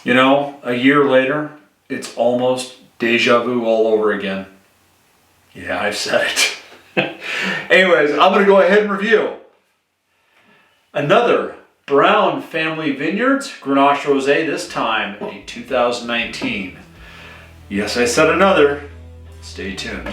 You know, a year later, it's almost deja vu all over again. Yeah, I've said it. Anyways, I'm going to go ahead and review another Browne Family Vineyards Grenache Rosé, this time a 2019. Yes, I said another. Stay tuned.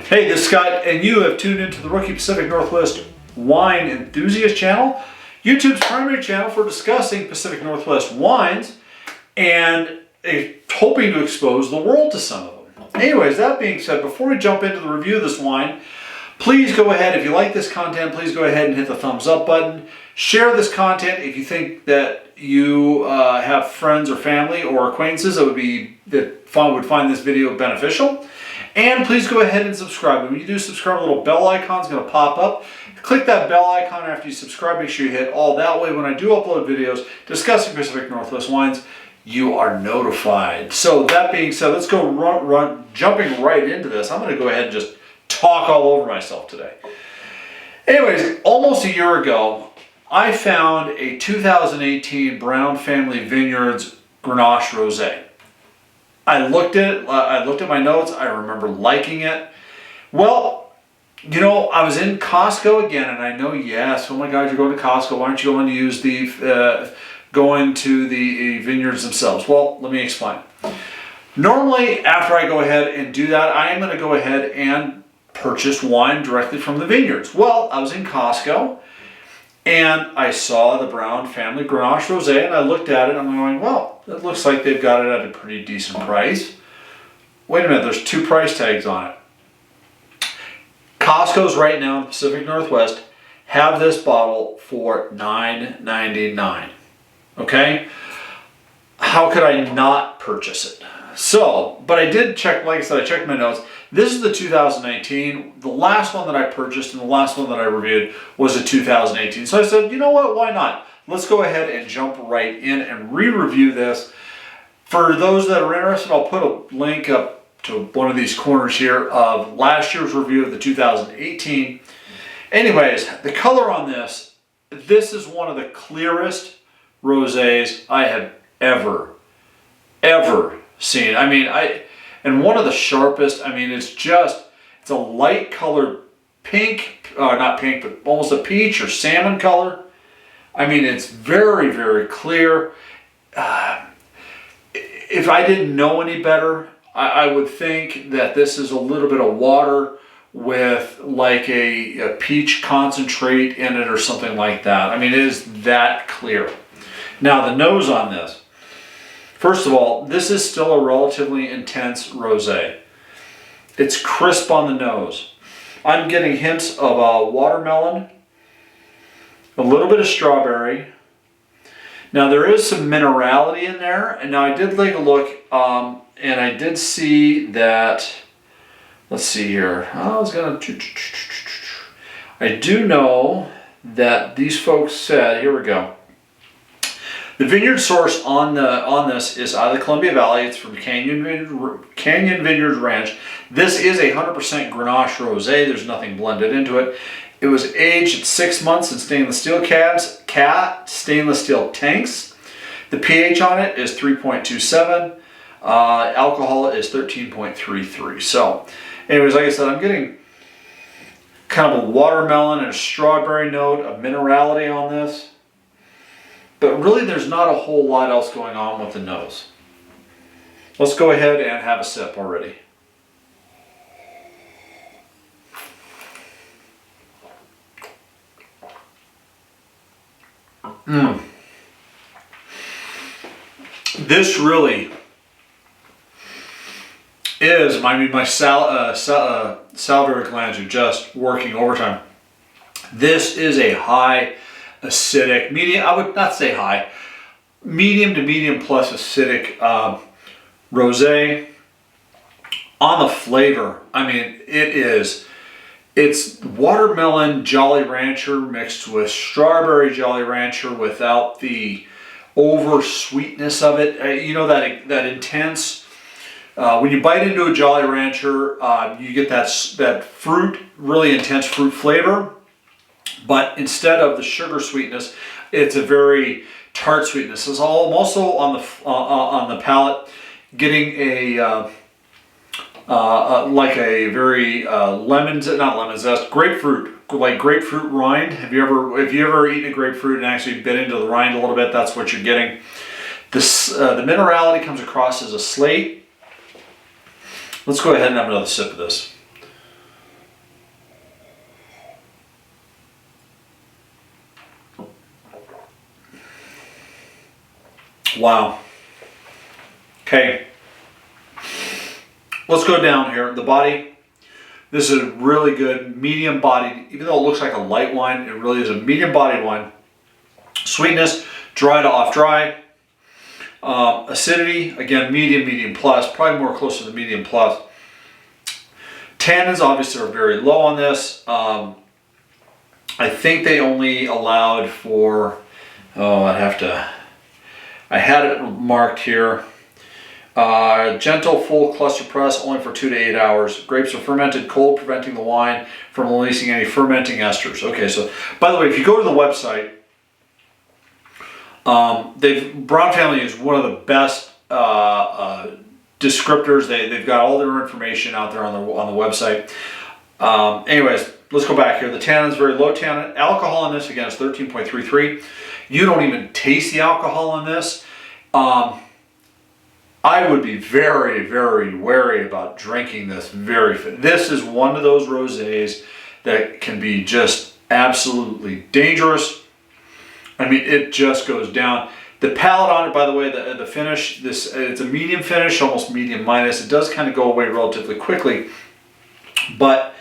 Hey, this is Scott, and you have tuned into the Rookie Pacific Northwest Wine Enthusiast channel, YouTube's primary channel for discussing Pacific Northwest wines and hoping to expose the world to some of them. Anyways, that being said, before we jump into the review of this wine, please go ahead, if you like this content, please go ahead and hit the thumbs up button. Share this content if you think that you have friends or family or acquaintances that would find this video beneficial. And please go ahead and subscribe. When you do subscribe, a little bell icon is going to pop up. Click that bell icon after you subscribe. Make sure you hit all. That way, when I do upload videos discussing Pacific Northwest wines, you are notified. So that being said, let's go jumping right into this. I'm going to go ahead and just talk all over myself today. Anyways, almost a year ago, I found a 2018 Browne Family Vineyards Grenache Rosé. I looked at my notes. I remember liking it. Well, you know, I was in Costco again, and I know, yes, oh my God, you're going to Costco. Why aren't you going to use going to the vineyards themselves? Well, let me explain. Normally, after I go ahead and do that, I am going to go ahead and purchase wine directly from the vineyards. Well, I was in Costco, and I saw the Browne Family Grenache Rosé, and I looked at it, and I'm going, well, it looks like they've got it at a pretty decent price. Wait a minute, there's 2 price tags on it. Costco's right now in the Pacific Northwest have this bottle for $9.99. Okay? How could I not purchase it? So, but I did check, like I said, I checked my notes. This is the 2019. The last one that I purchased and the last one that I reviewed was a 2018. So I said, you know what, why not? Let's go ahead and jump right in and re-review this. For those that are interested, I'll put a link up to one of these corners here of last year's review of the 2018. Anyways, the color on this is one of the clearest rosés I have ever seen. I mean, and one of the sharpest. I mean, it's a light colored pink, not pink, but almost a peach or salmon color. I mean, it's very, very clear. If I didn't know any better, I would think that this is a little bit of water with like a peach concentrate in it or something like that. I mean, it is that clear. Now, the nose on this. First of all, this is still a relatively intense rosé. It's crisp on the nose. I'm getting hints of watermelon, a little bit of strawberry. Now there is some minerality in there, and now I did take a look, and I did see that. Let's see here. I do know that these folks said, here we go. The vineyard source on this is out of the Columbia Valley. It's from Canyon Vineyards Ranch. This is a 100% Grenache Rosé. There's nothing blended into it. It was aged at 6 months in stainless steel stainless steel tanks. The pH on it is 3.27. Alcohol is 13.33. So, anyways, like I said, I'm getting kind of a watermelon and a strawberry note, a minerality on this. But really, there's not a whole lot else going on with the nose. Let's go ahead and have a sip already. This really is, I mean, my salivary glands are just working overtime. This is a high acidic, medium, I would not say high, medium to medium plus acidic rosé. On the flavor, I mean, it's watermelon Jolly Rancher mixed with strawberry Jolly Rancher without the over sweetness of it. You know, that intense. When you bite into a Jolly Rancher, you get that fruit, really intense fruit flavor. But instead of the sugar sweetness, it's a very tart sweetness. It's all, I'm also on the palate getting a like a very not lemon zest, grapefruit, like grapefruit rind. Have you ever eaten a grapefruit and actually bit into the rind a little bit? That's what you're getting. This the minerality comes across as a slate. Let's go ahead and have another sip of this. Wow. Okay. Let's go down here. The body. This is a really good medium bodied, even though it looks like a light wine, it really is a medium bodied wine. Sweetness, dry to off dry. Acidity, again, medium plus, probably more close to the medium plus. Tannins obviously are very low on this. I think they only allowed for, I had it marked here. Gentle full cluster press, only for 2 to 8 hours. Grapes are fermented cold, preventing the wine from releasing any fermenting esters. Okay, so by the way, if you go to the website, Browne Family is one of the best descriptors. They've got all their information out there on the website. Anyways, let's go back here. The tannin is very low tannin. Alcohol in this, again, is 13.33. You don't even taste the alcohol in this. I would be very, very wary about drinking this. This is one of those rosés that can be just absolutely dangerous. I mean, it just goes down. The palate on it, by the way, the finish, it's a medium finish, almost medium minus. It does kind of go away relatively quickly. But,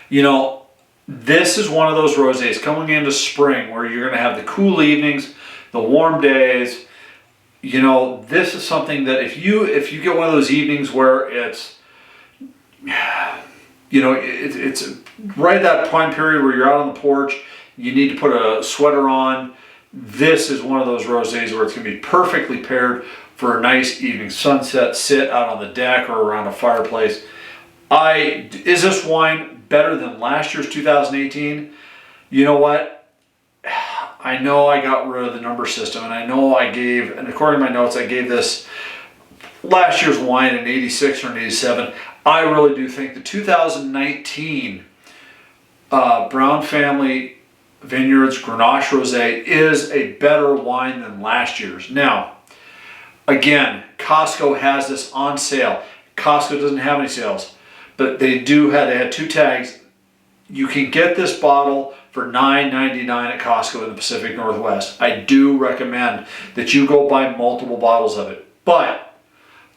you know, this is one of those rosés coming into spring where you're going to have the cool evenings, the warm days. You know, this is something that if you get one of those evenings where it's, you know, it's right at that prime period where you're out on the porch, you need to put a sweater on. This is one of those rosés where it's going to be perfectly paired for a nice evening sunset, sit out on the deck or around a fireplace. Is this wine better than last year's 2018? You know what? I know I got rid of the number system, and I know and according to my notes, I gave this last year's wine an 86 or an 87. I really do think the 2019 Browne Family Vineyards Grenache Rosé is a better wine than last year's. Now, again, Costco has this on sale. Costco doesn't have any sales, but they had 2 tags. You can get this bottle for $9.99 at Costco in the Pacific Northwest. I do recommend that you go buy multiple bottles of it. But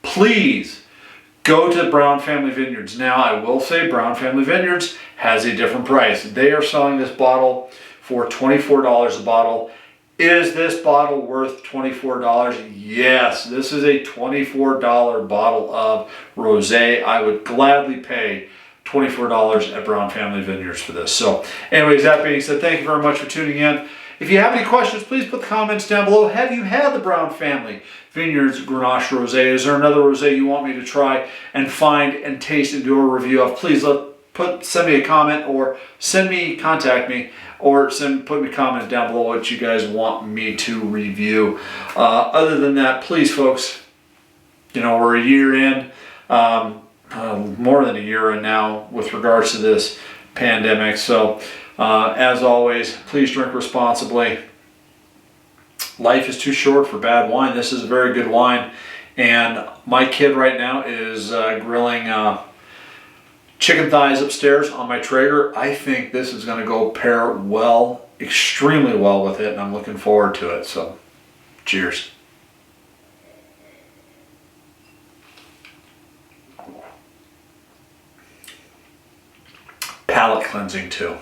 please go to Browne Family Vineyards. Now, I will say Browne Family Vineyards has a different price. They are selling this bottle for $24 a bottle. Is this bottle worth $24? Yes, this is a $24 bottle of rosé. I would gladly pay $24 at Browne Family Vineyards for this. So anyways, that being said, thank you very much for tuning in. If you have any questions, please put the comments down below. Have you had the Browne Family Vineyards Grenache Rosé? Is there another rosé you want me to try and find and taste and do a review of? Please send me a comment or contact me or put me a comment down below what you guys want me to review. Other than that, please folks, you know, we're a year in, more than a year in now with regards to this pandemic. So as always, please drink responsibly. Life is too short for bad wine. This is a very good wine. And my kid right now is grilling chicken thighs upstairs on my Traeger. I think this is going to go pair well, extremely well with it, and I'm looking forward to it. So, cheers. palate cleansing too.